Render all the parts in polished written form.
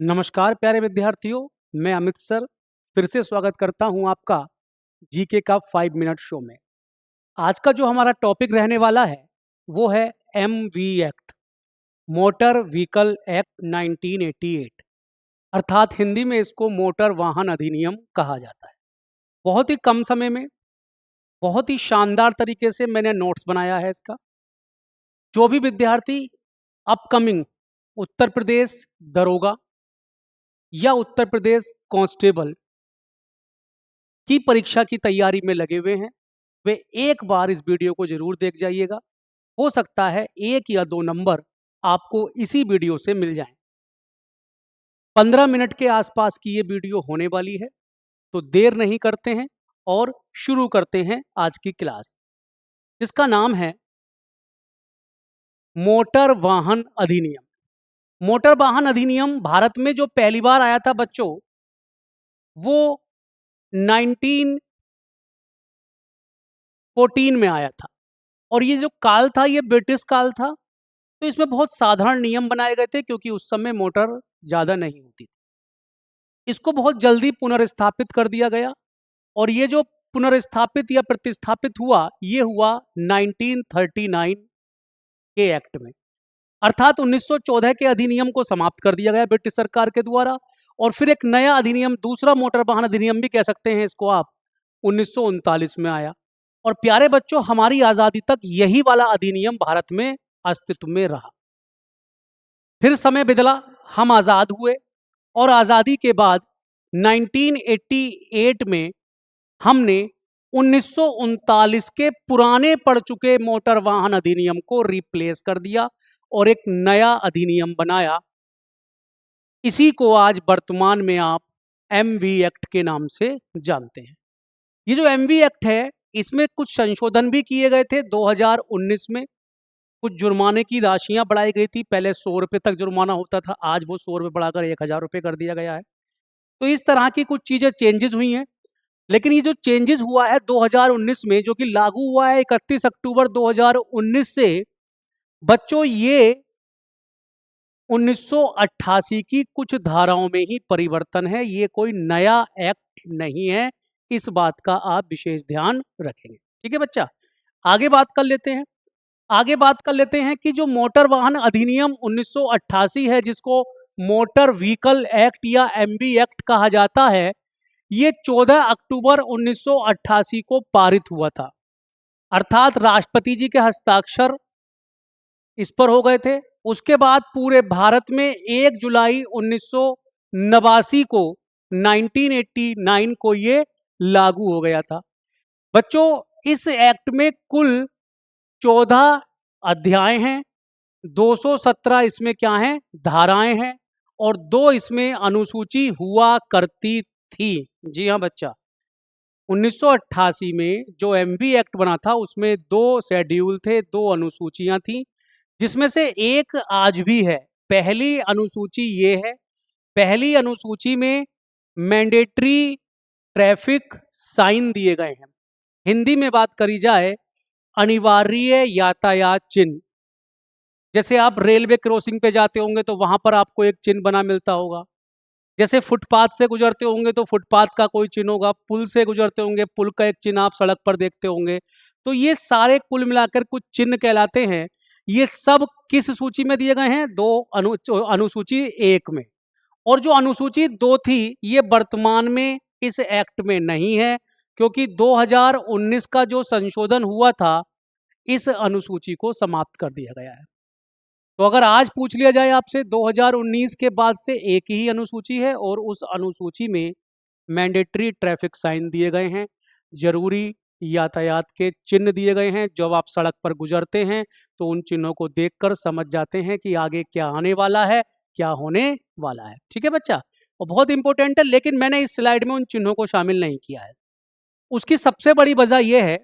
नमस्कार प्यारे विद्यार्थियों, मैं अमित सर फिर से स्वागत करता हूं आपका जीके का 5 मिनट शो में। आज का जो हमारा टॉपिक रहने वाला है वो है MV act, motor vehicle act 1988, अर्थात हिंदी में इसको मोटर वाहन अधिनियम कहा जाता है। बहुत ही कम समय में बहुत ही शानदार तरीके से मैंने नोट्स बनाया है इसका। जो भी विद्यार्थी अपकमिंग उत्तर प्रदेश दरोगा या उत्तर प्रदेश कांस्टेबल की परीक्षा की तैयारी में लगे हुए हैं, वे एक बार इस वीडियो को जरूर देख जाइएगा। हो सकता है 1 या 2 नंबर आपको इसी वीडियो से मिल जाएं। 15 मिनट के आसपास की ये वीडियो होने वाली है, तो देर नहीं करते हैं और शुरू करते हैं आज की क्लास, जिसका नाम है मोटर वाहन अधिनियम। मोटर वाहन अधिनियम भारत में जो पहली बार आया था बच्चों, वो 1914 में आया था। और ये जो काल था ये ब्रिटिश काल था, तो इसमें बहुत साधारण नियम बनाए गए थे क्योंकि उस समय मोटर ज़्यादा नहीं होती थी। इसको बहुत जल्दी पुनर्स्थापित कर दिया गया और ये जो पुनर्स्थापित या प्रतिस्थापित हुआ, ये हुआ 1939 के एक्ट में, अर्थात 1914 के अधिनियम को समाप्त कर दिया गया ब्रिटिश सरकार के द्वारा। और फिर एक नया अधिनियम, दूसरा मोटर वाहन अधिनियम भी कह सकते हैं इसको आप, 1939 में आया। और प्यारे बच्चों, हमारी आज़ादी तक यही वाला अधिनियम भारत में अस्तित्व में रहा। फिर समय बदला, हम आज़ाद हुए और आज़ादी के बाद 1988 में हमने 1939 के पुराने पड़ चुके मोटर वाहन अधिनियम को रिप्लेस कर दिया और एक नया अधिनियम बनाया। इसी को आज वर्तमान में आप एमवी एक्ट के नाम से जानते हैं। ये जो एमवी एक्ट है, इसमें कुछ संशोधन भी किए गए थे 2019 में। कुछ जुर्माने की राशियां बढ़ाई गई थी। पहले 100 रुपये तक जुर्माना होता था, आज वो 100 रुपये बढ़ाकर 1000 रुपये कर दिया गया है। तो इस तरह की कुछ चीज़ें चेंजेस हुई हैं। लेकिन ये जो चेंजेस हुआ है 2019 में, जो कि लागू हुआ है 31 अक्टूबर 2019 से, बच्चों ये 1988 की कुछ धाराओं में ही परिवर्तन है, ये कोई नया एक्ट नहीं है। इस बात का आप विशेष ध्यान रखेंगे, ठीक है बच्चा। आगे बात कर लेते हैं कि जो मोटर वाहन अधिनियम 1988 है, जिसको मोटर व्हीकल एक्ट या एमवी एक्ट कहा जाता है, ये 14 अक्टूबर 1988 को पारित हुआ था। अर्थात राष्ट्रपति जी के हस्ताक्षर इस पर हो गए थे। उसके बाद पूरे भारत में 1 जुलाई 1989 को 1989 को ये लागू हो गया था। बच्चों, इस एक्ट में कुल 14 अध्याय हैं, 217 इसमें क्या हैं, धाराएं हैं, और 2 इसमें अनुसूची हुआ करती थी। जी हाँ बच्चा, 1988 में जो एमवी एक्ट बना था उसमें 2 शेड्यूल थे, 2 अनुसूचियां थी, जिसमें से एक आज भी है। पहली अनुसूची ये है। पहली अनुसूची में मैंडेटरी ट्रैफिक साइन दिए गए हैं। हिंदी में बात करी जाए, अनिवार्य यातायात चिन्ह। जैसे आप रेलवे क्रॉसिंग पे जाते होंगे तो वहां पर आपको एक चिन्ह बना मिलता होगा। जैसे फुटपाथ से गुजरते होंगे तो फुटपाथ का कोई चिन्ह होगा। पुल से गुजरते होंगे, पुल का एक चिन्ह आप सड़क पर देखते होंगे। तो ये सारे कुल मिलाकर कुछ चिन्ह कहलाते हैं। ये सब किस सूची में दिए गए हैं? अनुसूची 1 में। और जो अनुसूची 2 थी, ये वर्तमान में इस एक्ट में नहीं है, क्योंकि 2019 का जो संशोधन हुआ था, इस अनुसूची को समाप्त कर दिया गया है। तो अगर आज पूछ लिया जाए आपसे, 2019 के बाद से एक ही अनुसूची है और उस अनुसूची में मैंडेटरी ट्रैफिक साइन दिए गए हैं, जरूरी यातायात के चिन्ह दिए गए हैं। जब आप सड़क पर गुजरते हैं तो उन चिन्हों को देखकर समझ जाते हैं कि आगे क्या आने वाला है, क्या होने वाला है, ठीक है बच्चा। और बहुत इंपॉर्टेंट है, लेकिन मैंने इस स्लाइड में उन चिन्हों को शामिल नहीं किया है। उसकी सबसे बड़ी वजह यह है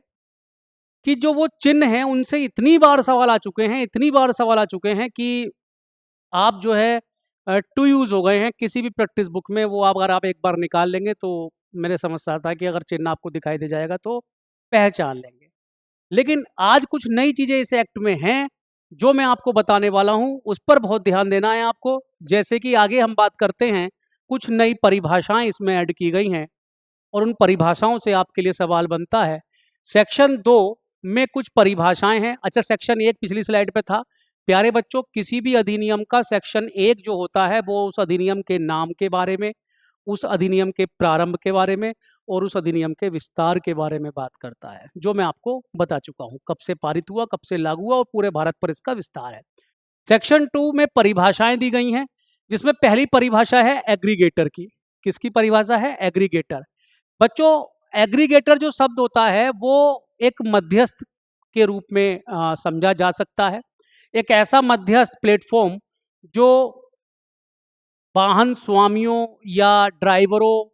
कि जो वो चिन्ह हैं उनसे इतनी बार सवाल आ चुके हैं कि आप जो है टू यूज हो गए हैं। किसी भी प्रैक्टिस बुक में वो अगर आप एक बार निकाल लेंगे तो मेरे समझ से आता है कि अगर चिन्ह आपको दिखाई दे जाएगा तो पहचान लेंगे। लेकिन आज कुछ नई चीजें इस एक्ट में हैं जो मैं आपको बताने वाला हूं उस पर बहुत ध्यान देना है आपको। जैसे कि आगे हम बात करते हैं, कुछ नई परिभाषाएं इसमें ऐड की गई हैं और उन परिभाषाओं से आपके लिए सवाल बनता है। सेक्शन 2 में कुछ परिभाषाएं हैं। अच्छा, सेक्शन 1 पिछली स्लाइड पे था। प्यारे बच्चों, किसी भी अधिनियम का सेक्शन 1 जो होता है वो उस अधिनियम के नाम के बारे में, उस अधिनियम के प्रारंभ के बारे में और उस अधिनियम के विस्तार के बारे में बात करता है, जो मैं आपको बता चुका हूं, कब से पारित हुआ, कब से लागू हुआ और पूरे भारत पर इसका विस्तार है। सेक्शन 2 में परिभाषाएं दी गई हैं, जिसमें पहली परिभाषा है एग्रीगेटर की। किसकी परिभाषा है? एग्रीगेटर। बच्चों, एग्रीगेटर जो शब्द होता है वो एक मध्यस्थ के रूप में समझा जा सकता है। एक ऐसा मध्यस्थ प्लेटफॉर्म जो वाहन स्वामियों या ड्राइवरों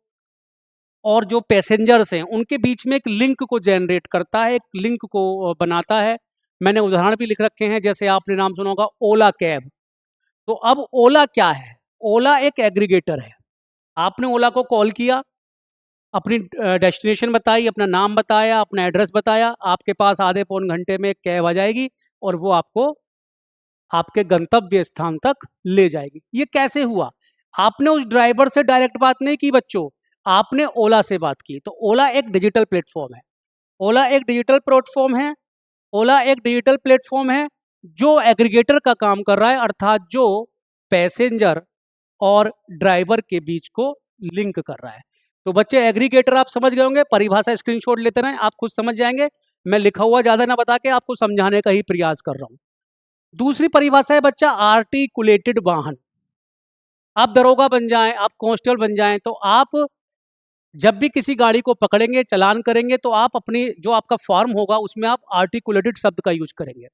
और जो पैसेंजर्स हैं उनके बीच में एक लिंक को जनरेट करता है, एक लिंक को बनाता है। मैंने उदाहरण भी लिख रखे हैं, जैसे आपने नाम सुना होगा ओला कैब। तो अब ओला क्या है? ओला एक एग्रीगेटर है। आपने ओला को कॉल किया, अपनी डेस्टिनेशन बताई, अपना नाम बताया, अपना एड्रेस बताया, आपके पास आधे पौन घंटे में एक कैब आ जाएगी और वो आपको आपके गंतव्य स्थान तक ले जाएगी। ये कैसे हुआ? आपने उस ड्राइवर से डायरेक्ट बात नहीं की बच्चों, आपने ओला से बात की। तो ओला एक डिजिटल प्लेटफॉर्म है। ओला एक डिजिटल प्लेटफॉर्म है। ओला एक डिजिटल प्लेटफॉर्म है जो एग्रीगेटर का काम कर रहा है, अर्थात जो पैसेंजर और ड्राइवर के बीच को लिंक कर रहा है। तो बच्चे, एग्रीगेटर आप समझ गए होंगे। परिभाषा स्क्रीनशॉट लेते रहें, आप खुद समझ जाएंगे। मैं लिखा हुआ ज्यादा ना बता के आपको समझाने का ही प्रयास कर रहा हूं। दूसरी परिभाषा है बच्चा आर्टिकुलेटेड वाहन। आप दरोगा बन जाएं, आप कांस्टेबल बन जाएं, तो आप जब भी किसी गाड़ी को पकड़ेंगे, चालान करेंगे, तो आप अपनी जो आपका फॉर्म होगा उसमें आप आर्टिकुलेटेड शब्द का यूज करेंगे।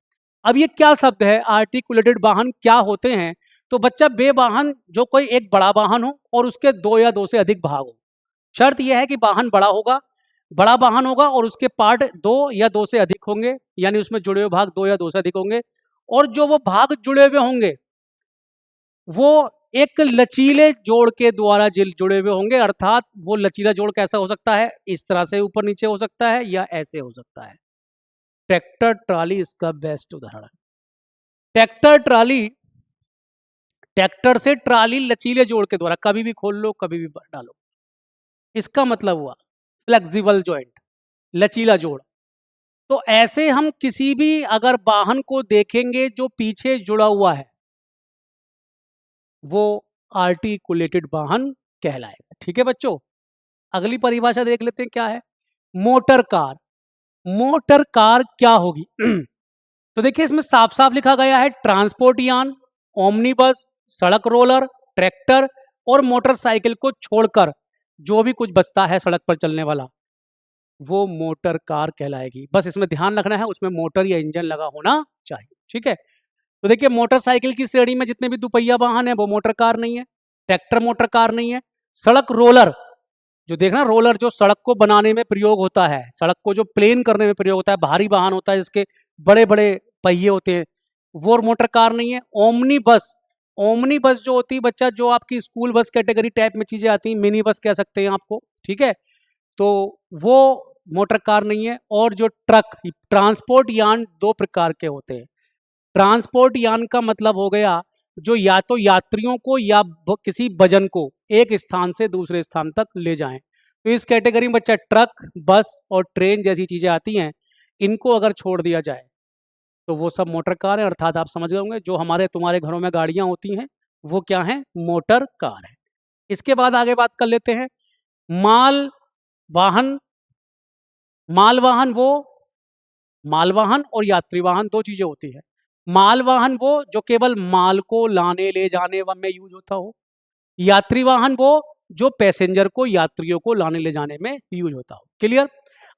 अब ये क्या शब्द है? आर्टिकुलेटेड वाहन क्या होते हैं? तो बच्चा, वे वाहन जो कोई एक बड़ा वाहन हो और उसके 2 या 2 से अधिक भाग हो। शर्त यह है कि वाहन बड़ा होगा, बड़ा वाहन होगा और उसके पार्ट 2 या 2 से अधिक होंगे, यानी उसमें जुड़े हुए भाग 2 या 2 से अधिक होंगे। और जो वो भाग जुड़े हुए होंगे वो एक लचीले जोड़ के द्वारा जुड़े हुए होंगे। अर्थात वो लचीला जोड़ कैसा हो सकता है? इस तरह से ऊपर नीचे हो सकता है या ऐसे हो सकता है। ट्रैक्टर ट्राली इसका बेस्ट उदाहरण है। ट्रैक्टर ट्राली, ट्रैक्टर से ट्राली लचीले जोड़ के द्वारा कभी भी खोल लो, कभी भी डालो। इसका मतलब हुआ फ्लेक्सिबल जॉइंट, लचीला जोड़। तो ऐसे हम किसी भी अगर वाहन को देखेंगे जो पीछे जुड़ा हुआ है, वो आर्टिकुलेटेड वाहन कहलाएगा। ठीक है बच्चों, अगली परिभाषा देख लेते हैं क्या है। Motor car. मोटर कार क्या होगी? तो देखिए, इसमें साफ साफ लिखा गया है ट्रांसपोर्ट यान, ओमनीबस, सड़क रोलर, ट्रैक्टर और मोटरसाइकिल को छोड़कर जो भी कुछ बचता है सड़क पर चलने वाला, वो मोटर कार कहलाएगी। बस इसमें ध्यान रखना है, उसमें मोटर या इंजन लगा होना चाहिए। ठीक है, तो देखिए, मोटरसाइकिल की श्रेणी में जितने भी दुपहिया वाहन है वो मोटर कार नहीं है, ट्रैक्टर मोटर कार नहीं है। सड़क रोलर, जो देखना, रोलर जो सड़क को बनाने में प्रयोग होता है, सड़क को जो प्लेन करने में प्रयोग होता है, भारी वाहन होता है जिसके बड़े बड़े पहिए होते हैं, वो मोटर कार नहीं है। ओमनी बस, ओमनी बस जो होती है बच्चा, जो आपकी स्कूल बस कैटेगरी टाइप में चीजें आती हैं, मिनी बस कह सकते हैं आपको। ठीक है, तो वो मोटर कार नहीं है। और जो ट्रक, ट्रांसपोर्ट यान 2 प्रकार के होते हैं। ट्रांसपोर्ट यान का मतलब हो गया जो या तो यात्रियों को या किसी वजन को एक स्थान से दूसरे स्थान तक ले जाएं। तो इस कैटेगरी में बच्चा ट्रक, बस और ट्रेन जैसी चीजें आती हैं, इनको अगर छोड़ दिया जाए तो वो सब मोटर कार है। अर्थात आप समझ गए होंगे, जो हमारे तुम्हारे घरों में गाड़ियां होती हैं वो क्या है? मोटर कार है। इसके बाद आगे बात कर लेते हैं माल वाहन। मालवाहन वो, मालवाहन और यात्री वाहन 2 चीजें होती है। मालवाहन वो जो केवल माल को लाने ले जाने में यूज होता हो। यात्री वाहन वो जो पैसेंजर को, यात्रियों को लाने ले जाने में यूज होता हो। क्लियर?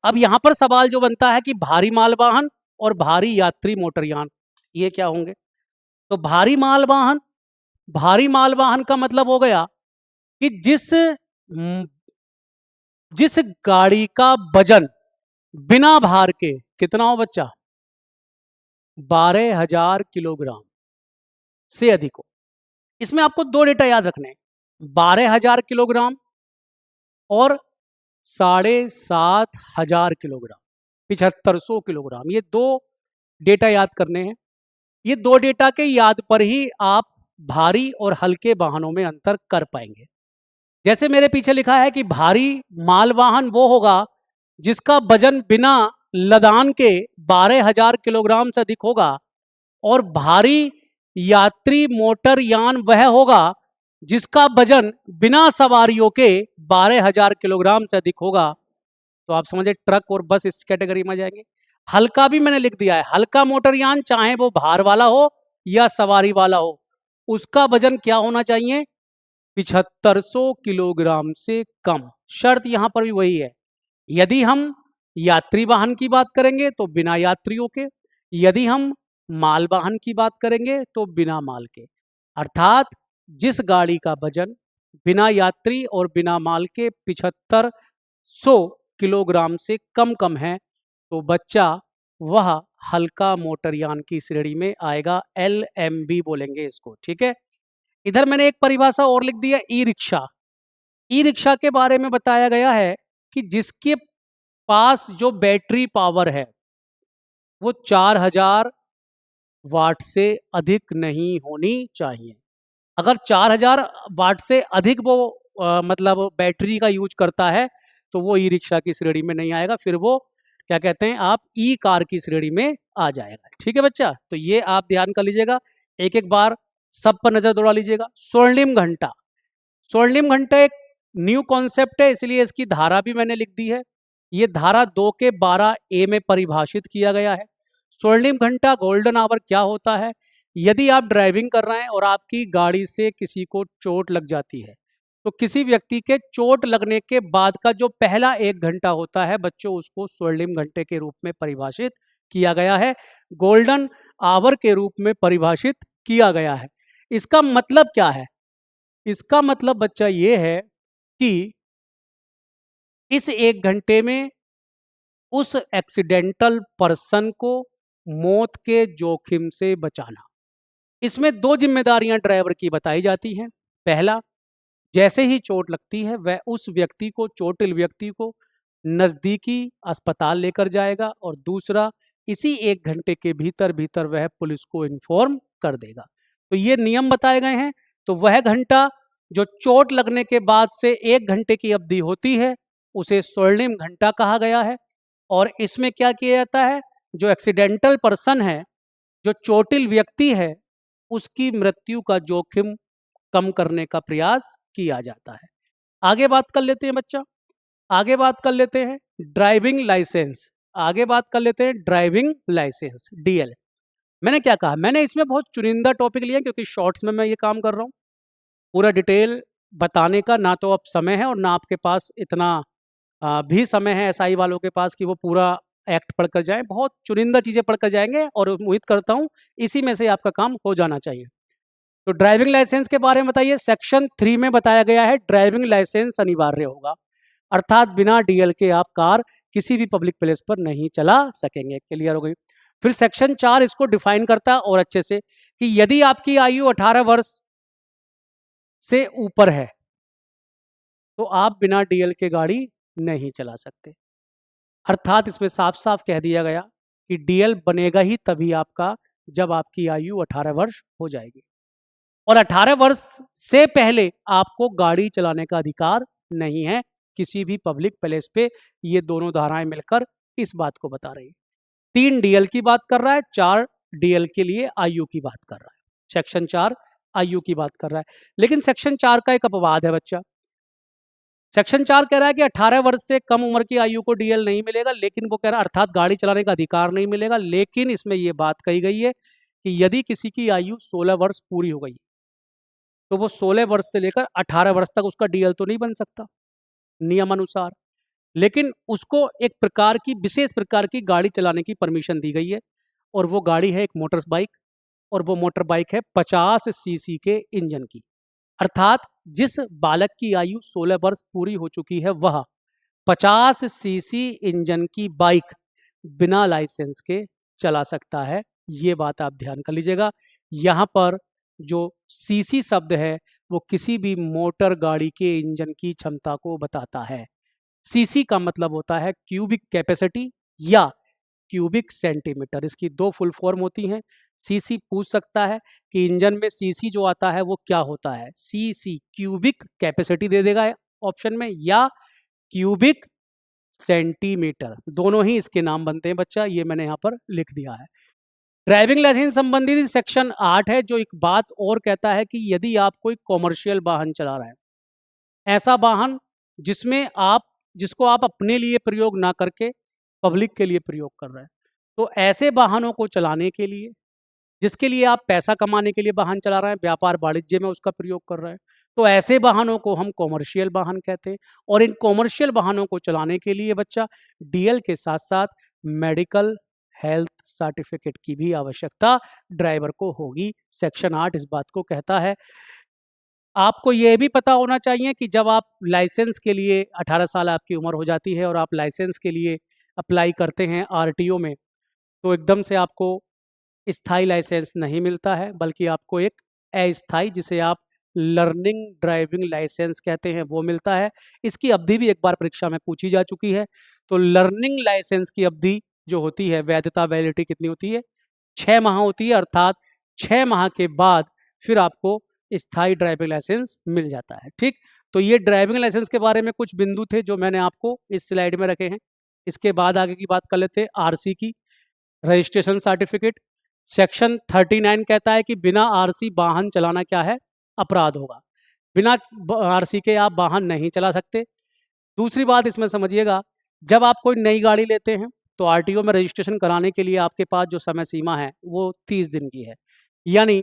अब यहां पर सवाल जो बनता है कि भारी मालवाहन और भारी यात्री मोटरयान ये क्या होंगे? तो भारी मालवाहन, भारी मालवाहन का मतलब हो गया कि जिस गाड़ी का वजन बिना भार के कितना हो बच्चा? 12,000 किलोग्राम से अधिक हो। इसमें आपको 2 डेटा याद रखने हैं, 12,000 किलोग्राम और 7,500 किलोग्राम, 7,500 किलोग्राम। ये 2 डेटा याद करने हैं। ये दो डेटा के याद पर ही आप भारी और हल्के वाहनों में अंतर कर पाएंगे। जैसे मेरे पीछे लिखा है कि भारी माल वाहन वो होगा जिसका वजन बिना लदान के 12,000 किलोग्राम से अधिक होगा, और भारी यात्री मोटर यान वह होगा जिसका वजन बिना सवारियों के 12,000 किलोग्राम से अधिक होगा। तो आप समझे ट्रक और बस इस कैटेगरी में जाएंगे। हल्का भी मैंने लिख दिया है, हल्का मोटरयान चाहे वो भार वाला हो या सवारी वाला हो, उसका वजन क्या होना चाहिए? 7500 किलोग्राम से कम। शर्त यहां पर भी वही है। यदि हम यात्री वाहन की बात करेंगे तो बिना यात्रियों के, यदि हम माल वाहन की बात करेंगे तो बिना माल के। अर्थात जिस गाड़ी का वजन बिना यात्री और बिना माल के 7500 किलोग्राम से कम है, तो बच्चा वह हल्का मोटरयान की श्रेणी में आएगा। LMB बोलेंगे इसको, ठीक है। इधर मैंने एक परिभाषा और लिख दी है, ई रिक्शा। ई रिक्शा के बारे में बताया गया है कि जिसके पास जो बैटरी पावर है वो 4000 वाट से अधिक नहीं होनी चाहिए। अगर 4000 वाट से अधिक वो मतलब बैटरी का यूज करता है तो वो ई रिक्शा की श्रेणी में नहीं आएगा, फिर वो क्या कहते हैं आप, ई कार की श्रेणी में आ जाएगा। ठीक है बच्चा, तो ये आप ध्यान कर लीजिएगा, एक एक बार सब पर नजर दौड़ा लीजिएगा। स्वर्णिम घंटा, स्वर्णिम घंटा एक न्यू कॉन्सेप्ट है, इसलिए इसकी धारा भी मैंने लिख दी है। ये धारा 2 के 12A में परिभाषित किया गया है। स्वर्णिम घंटा गोल्डन आवर क्या होता है? यदि आप ड्राइविंग कर रहे हैं और आपकी गाड़ी से किसी को चोट लग जाती है, तो किसी व्यक्ति के चोट लगने के बाद का जो पहला 1 घंटा होता है बच्चों, उसको स्वर्णिम घंटे के रूप में परिभाषित किया गया है, गोल्डन आवर के रूप में परिभाषित किया गया है। इसका मतलब क्या है? इसका मतलब बच्चा ये है कि इस 1 घंटे में उस एक्सीडेंटल पर्सन को मौत के जोखिम से बचाना। इसमें 2 जिम्मेदारियां ड्राइवर की बताई जाती हैं। पहला, जैसे ही चोट लगती है वह उस व्यक्ति को, चोटिल व्यक्ति को नजदीकी अस्पताल लेकर जाएगा, और दूसरा, इसी 1 घंटे के भीतर भीतर वह पुलिस को इन्फॉर्म कर देगा। तो ये नियम बताए गए हैं। तो वह घंटा जो चोट लगने के बाद से 1 घंटे की अवधि होती है उसे स्वर्णिम घंटा कहा गया है। और इसमें क्या किया जाता है, जो एक्सीडेंटल पर्सन है, जो चोटिल व्यक्ति है, उसकी मृत्यु का जोखिम कम करने का प्रयास किया जाता है। आगे बात कर लेते हैं बच्चा, आगे बात कर लेते हैं ड्राइविंग लाइसेंस। आगे बात कर लेते हैं ड्राइविंग लाइसेंस, DL। मैंने क्या कहा, मैंने इसमें बहुत चुनिंदा टॉपिक लिया क्योंकि शॉर्ट्स में मैं ये काम कर रहा हूँ। पूरा डिटेल बताने का ना तो अब समय है और ना आपके पास इतना भी समय है SI वालों के पास कि वो पूरा एक्ट पढ़कर जाएं। बहुत चुनिंदा चीज़ें पढ़कर जाएंगे और उम्मीद करता हूँ इसी में से आपका काम हो जाना चाहिए। तो ड्राइविंग लाइसेंस के बारे में बताइए। सेक्शन 3 में बताया गया है ड्राइविंग लाइसेंस अनिवार्य होगा, अर्थात बिना DL के आप कार किसी भी पब्लिक प्लेस पर नहीं चला सकेंगे। क्लियर हो गई। फिर सेक्शन 4 इसको डिफाइन करता है और अच्छे से, कि यदि आपकी आयु 18 वर्ष से ऊपर है तो आप बिना DL के गाड़ी नहीं चला सकते। अर्थात इसमें साफ साफ कह दिया गया कि DL बनेगा ही तभी आपका जब आपकी आयु 18 वर्ष हो जाएगी, और 18 वर्ष से पहले आपको गाड़ी चलाने का अधिकार नहीं है किसी भी पब्लिक प्लेस पे। ये दोनों धाराएं मिलकर इस बात को बता रही है। 3 DL की बात कर रहा है, 4 DL के लिए आयु की बात कर रहा है। सेक्शन 4 आयु की बात कर रहा है, लेकिन सेक्शन 4 का एक अपवाद है बच्चा। सेक्शन 4 कह रहा है कि 18 वर्ष से कम उम्र की आयु को DL नहीं मिलेगा, लेकिन वो कह रहा है अर्थात गाड़ी चलाने का अधिकार नहीं मिलेगा। लेकिन इसमें यह बात कही गई है कि यदि किसी की आयु 16 वर्ष पूरी हो गई तो वो 16 वर्ष से लेकर 18 वर्ष तक उसका DL तो नहीं बन सकता नियमानुसार, लेकिन उसको एक प्रकार की, विशेष प्रकार की गाड़ी चलाने की परमिशन दी गई है, और वो गाड़ी है एक मोटर बाइक, और वो मोटर बाइक है 50 सीसी के इंजन की। अर्थात जिस बालक की आयु 16 वर्ष पूरी हो चुकी है वह 50 सीसी इंजन की बाइक बिना लाइसेंस के चला सकता है। ये बात आप ध्यान कर लीजिएगा। यहाँ पर जो सीसी शब्द है वो किसी भी मोटर गाड़ी के इंजन की क्षमता को बताता है। सीसी का मतलब होता है क्यूबिक कैपेसिटी या क्यूबिक सेंटीमीटर। इसकी 2 फुल फॉर्म होती हैं, सीसी पूछ सकता है कि इंजन में सीसी जो आता है वो क्या होता है, सीसी क्यूबिक कैपेसिटी दे देगा ऑप्शन में, या क्यूबिक सेंटीमीटर, दोनों ही इसके नाम बनते हैं बच्चा, ये मैंने यहाँ पर लिख दिया है। ड्राइविंग लाइसेंस संबंधित सेक्शन 8 है, जो एक बात और कहता है कि यदि आप कोई कॉमर्शियल वाहन चला रहे हैं, ऐसा वाहन जिसको आप अपने लिए प्रयोग ना करके पब्लिक के लिए प्रयोग कर रहे हैं, तो ऐसे वाहनों को चलाने के लिए, जिसके लिए आप पैसा कमाने के लिए वाहन चला रहे हैं, व्यापार वाणिज्य में उसका प्रयोग कर रहे हैं, तो ऐसे वाहनों को हम कॉमर्शियल वाहन कहते हैं। और इन कॉमर्शियल वाहनों को चलाने के लिए बच्चा डीएल के साथ साथ मेडिकल हेल्थ सर्टिफिकेट की भी आवश्यकता ड्राइवर को होगी। सेक्शन 8 इस बात को कहता है। आपको यह भी पता होना चाहिए कि जब आप लाइसेंस के लिए 18 साल आपकी उम्र हो जाती है और आप लाइसेंस के लिए अप्लाई करते हैं आरटीओ में, तो एकदम से आपको स्थायी लाइसेंस नहीं मिलता है, बल्कि आपको एक अस्थायी, जिसे आप लर्निंग ड्राइविंग लाइसेंस कहते हैं, वो मिलता है। इसकी अवधि भी एक बार परीक्षा में पूछी जा चुकी है। तो लर्निंग लाइसेंस की अवधि जो होती है, वैधता वैलिडिटी कितनी होती है, 6 माह होती है, अर्थात 6 माह के बाद फिर आपको स्थायी ड्राइविंग लाइसेंस मिल जाता है। ठीक, तो ये ड्राइविंग लाइसेंस के बारे में कुछ बिंदु थे जो मैंने आपको इस स्लाइड में रखे हैं। इसके बाद आगे की बात कर लेते हैं आरसी की, रजिस्ट्रेशन सर्टिफिकेट। सेक्शन 39 कहता है कि बिना आरसी वाहन चलाना क्या है, अपराध होगा। बिना आरसी के आप वाहन नहीं चला सकते। दूसरी बात इसमें समझिएगा, जब आप कोई नई गाड़ी लेते हैं तो आरटीओ में रजिस्ट्रेशन कराने के लिए आपके पास जो समय सीमा है वो 30 दिन की है, यानी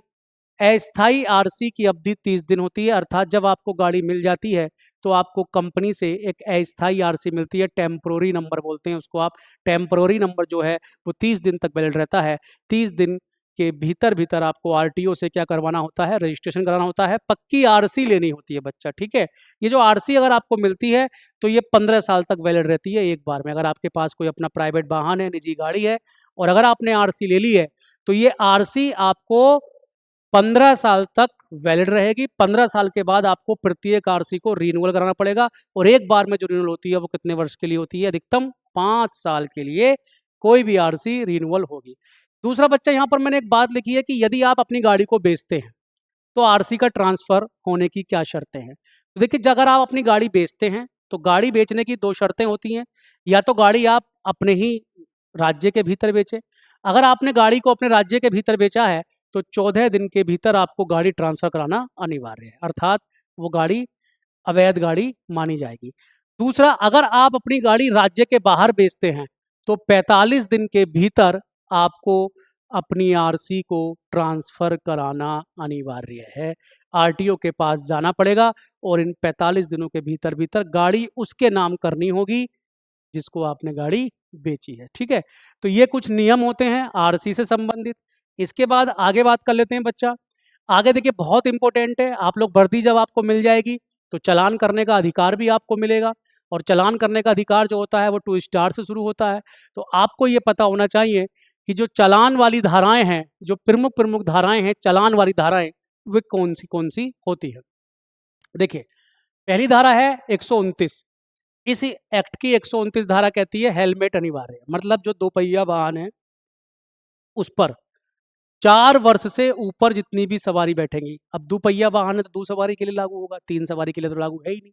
अस्थायी आरसी की अवधि 30 दिन होती है। अर्थात जब आपको गाड़ी मिल जाती है तो आपको कंपनी से एक अस्थायी आरसी मिलती है, टेम्पोररी नंबर बोलते हैं उसको आप। टेम्पोररी नंबर जो है वो 30 दिन तक वैलिड रहता है। 30 दिन के भीतर आपको आरटीओ से क्या करवाना होता है, रजिस्ट्रेशन कराना होता है, पक्की आरसी लेनी होती है बच्चा। ठीक है, ये जो आरसी अगर आपको मिलती है तो ये 15 साल तक वैलिड रहती है एक बार में। अगर आपके पास कोई अपना प्राइवेट वाहन है, निजी गाड़ी है, और अगर आपने आरसी ले ली है तो ये आरसी आपको 15 साल तक वैलिड रहेगी। 15 साल के बाद आपको प्रत्येक आरसी को रिन्यूअल कराना पड़ेगा, और एक बार में जो रिन्यूअल होती है वो कितने वर्ष के लिए होती है, अधिकतम 5 साल के लिए कोई भी आरसी रिन्यूअल होगी। दूसरा बच्चा, यहाँ पर मैंने एक बात लिखी है कि यदि आप अपनी गाड़ी को बेचते हैं तो आरसी का ट्रांसफर होने की क्या शर्तें हैं। तो देखिए, अगर आप अपनी गाड़ी बेचते हैं तो गाड़ी बेचने की 2 शर्तें होती हैं। या तो गाड़ी आप अपने ही राज्य के भीतर बेचें। अगर आपने गाड़ी को अपने राज्य के भीतर बेचा है तो 14 दिन के भीतर आपको गाड़ी ट्रांसफर कराना अनिवार्य है, अर्थात वो गाड़ी अवैध गाड़ी मानी जाएगी। दूसरा, अगर आप अपनी गाड़ी राज्य के बाहर बेचते हैं तो 45 दिन के भीतर आपको अपनी आरसी को ट्रांसफर कराना अनिवार्य है। आरटीओ के पास जाना पड़ेगा और इन 45 दिनों के भीतर गाड़ी उसके नाम करनी होगी जिसको आपने गाड़ी बेची है। ठीक है, तो ये कुछ नियम होते हैं आरसी से संबंधित। इसके बाद आगे बात कर लेते हैं बच्चा। आगे देखिए, बहुत इंपॉर्टेंट है, आप लोग वर्दी जब आपको मिल जाएगी तो चालान करने का अधिकार भी आपको मिलेगा। और चालान करने का अधिकार जो होता है वो 2 स्टार से शुरू होता है। तो आपको ये पता होना चाहिए कि जो चालान वाली धाराएं हैं, जो प्रमुख प्रमुख धाराएं हैं, चालान वाली धाराएं, वे कौन सी होती है। देखिए, पहली धारा है 129। इस एक्ट की 129 धारा कहती है हेलमेट अनिवार्य है। मतलब जो 2 पहिया वाहन है उस पर 4 वर्ष से ऊपर जितनी भी सवारी बैठेंगी, अब 2 पहिया वाहन है तो 2 सवारी के लिए लागू होगा, 3 सवारी के लिए तो लागू है ही नहीं।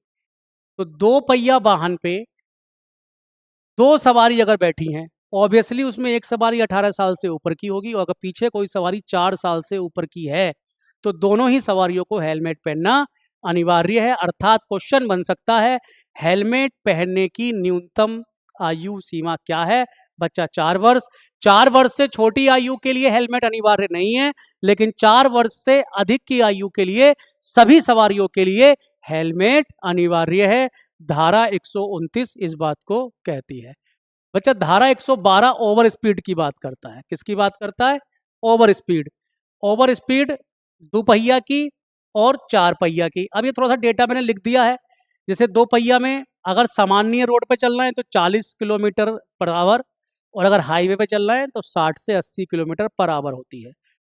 तो 2 पहिया वाहन पे 2 सवारी अगर बैठी हैं, ऑब्वियसली उसमें एक सवारी 18 साल से ऊपर की होगी, और अगर पीछे कोई सवारी 4 साल से ऊपर की है तो दोनों ही सवारियों को हेलमेट पहनना अनिवार्य है। अर्थात क्वेश्चन बन सकता है, हेलमेट पहनने की न्यूनतम आयु सीमा क्या है बच्चा? 4 वर्ष। 4 वर्ष से छोटी आयु के लिए हेलमेट अनिवार्य नहीं है, लेकिन 4 वर्ष से अधिक की आयु के लिए सभी सवारियों के लिए हेलमेट अनिवार्य है। धारा 129 इस बात को कहती है। बच्चा, धारा 112 ओवर स्पीड की बात करता है। किसकी बात करता है? Over speed. ओवर स्पीड 2 पहिया की और 4 पहिया की। अब ये थोड़ा सा डेटा मैंने लिख दिया है। जैसे 2 पहिया में अगर सामान्य रोड पे चलना है तो 40 किलोमीटर पर आवर, और अगर हाईवे पे चलना है तो 60 से 80 किलोमीटर पर आवर होती है।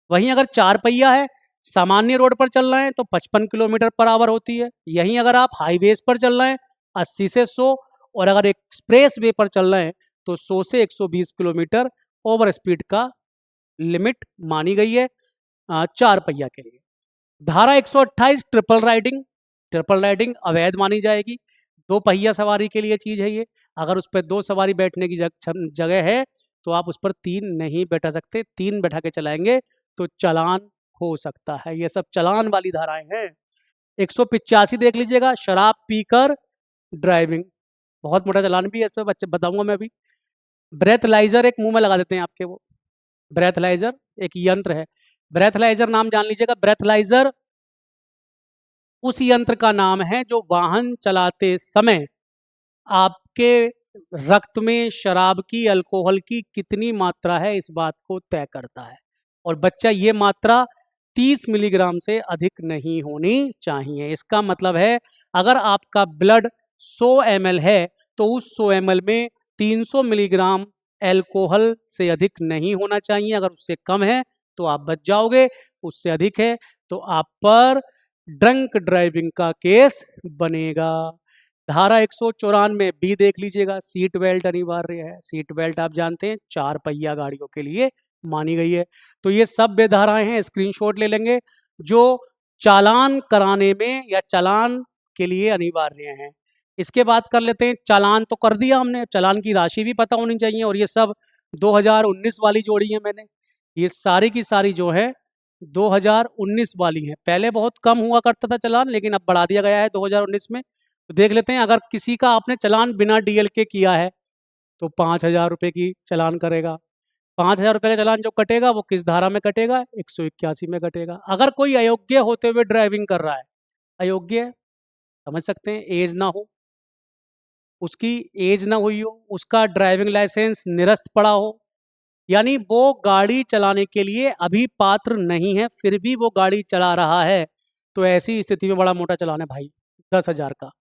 वहीं अगर 4 पहिया है, सामान्य रोड पर चलना है तो 55 किलोमीटर पर आवर होती है। यहीं अगर आप हाईवेज पर चल रहे हैं 80 से 100, और अगर एक्सप्रेस वे पर चल रहे हैं तो 100 से 120 किलोमीटर ओवर स्पीड का लिमिट मानी गई है 4 पहिया के लिए। धारा 128 ट्रिपल राइडिंग अवैध मानी जाएगी। 2 पहिया सवारी के लिए चीज है ये। अगर उस पर 2 सवारी बैठने की जगह है तो आप उस पर 3 नहीं बैठा सकते। 3 बैठा के चलाएंगे तो चालान हो सकता है। ये सब चालान वाली धाराएं हैं। 185 देख लीजिएगा, शराब पीकर ड्राइविंग, बहुत मोटा चालान भी है इस पर, बच्चे बताऊंगा मैं अभी। ब्रेथलाइजर एक मुंह में लगा देते हैं आपके, वो ब्रेथलाइजर एक यंत्र है। ब्रेथलाइजर नाम जान लीजिएगा। ब्रेथलाइजर उस यंत्र का नाम है जो वाहन चलाते समय आपके रक्त में शराब की, अल्कोहल की कितनी मात्रा है इस बात को तय करता है। और बच्चा, ये मात्रा 30 मिलीग्राम से अधिक नहीं होनी चाहिए। इसका मतलब है अगर आपका ब्लड 100 ml है तो उस 100 ml में 300 मिलीग्राम एल्कोहल से अधिक नहीं होना चाहिए। अगर उससे कम है तो आप बच जाओगे, उससे अधिक है तो आप पर ड्रंक ड्राइविंग का केस बनेगा। धारा 194 बी देख लीजिएगा, सीट बेल्ट अनिवार्य है। सीट बेल्ट आप जानते हैं 4 पहिया गाड़ियों के लिए मानी गई है। तो ये सब वे धाराएं हैं, स्क्रीनशॉट ले लेंगे, जो चालान कराने में या चालान के लिए अनिवार्य हैं। इसके बाद कर लेते हैं, चालान तो कर दिया हमने, चालान की राशि भी पता होनी चाहिए। और ये सब 2019 वाली जोड़ी है मैंने, ये सारी की सारी जो है 2019 वाली है। पहले बहुत कम हुआ करता था चालान, लेकिन अब बढ़ा दिया गया है 2019 में। तो देख लेते हैं, अगर किसी का आपने चालान बिना डीएल के किया है तो 5,000 रुपये की चालान करेगा। 5,000 रुपये का चालान जो कटेगा वो किस धारा में कटेगा? 181 में कटेगा। अगर कोई अयोग्य होते हुए ड्राइविंग कर रहा है, अयोग्य समझ सकते हैं, एज ना हो, उसकी एज ना हुई हो, उसका ड्राइविंग लाइसेंस निरस्त पड़ा हो, यानी वो गाड़ी चलाने के लिए अभी पात्र नहीं है फिर भी वो गाड़ी चला रहा है, तो ऐसी स्थिति में बड़ा मोटा चालान है भाई, 10,000 का।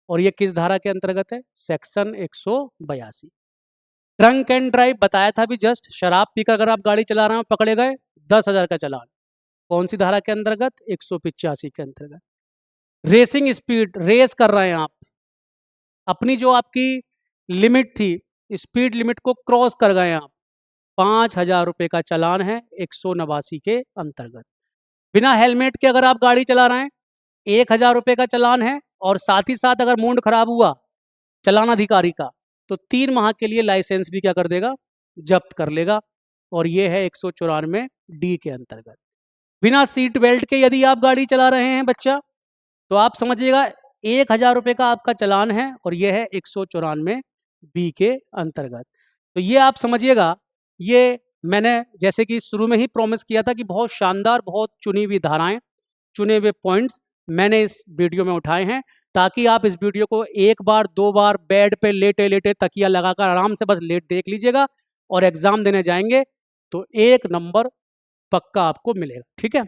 और ये किस धारा के अंतर्गत है? सेक्शन 182। ड्रंक एंड ड्राइव बताया था अभी जस्ट, शराब पीकर अगर आप गाड़ी चला रहे हो पकड़े गए, 10,000 का चालान। कौन सी धारा के अंतर्गत? 185 के अंतर्गत। रेसिंग स्पीड, रेस कर रहे हैं आप, अपनी जो आपकी लिमिट थी, स्पीड लिमिट को क्रॉस कर गए आप, 5,000 रुपये का चालान है 189 के अंतर्गत। बिना हेलमेट के अगर आप गाड़ी चला रहे हैं, 1,000 रुपये का चालान है। और साथ ही साथ अगर मूड खराब हुआ चालान अधिकारी का तो 3 माह के लिए लाइसेंस भी क्या कर देगा? जब्त कर लेगा। और ये है 194 डी के अंतर्गत। बिना सीट बेल्ट के यदि आप गाड़ी चला रहे हैं बच्चा, तो आप समझिएगा 1,000 रुपये का आपका चालान है, और यह है 194 बी के अंतर्गत। तो ये आप समझिएगा, ये मैंने जैसे कि शुरू में ही प्रॉमिस किया था कि बहुत शानदार, बहुत चुनी हुई धाराएं, चुने हुए पॉइंट्स मैंने इस वीडियो में उठाए हैं, ताकि आप इस वीडियो को 1 बार 2 बार बेड पे लेटे लेटे तकिया लगाकर आराम से बस लेट देख लीजिएगा, और एग्जाम देने जाएंगे तो 1 नंबर पक्का आपको मिलेगा। ठीक है,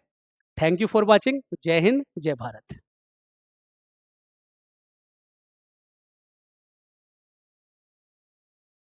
थैंक यू फॉर वॉचिंग। जय हिंद, जय भारत।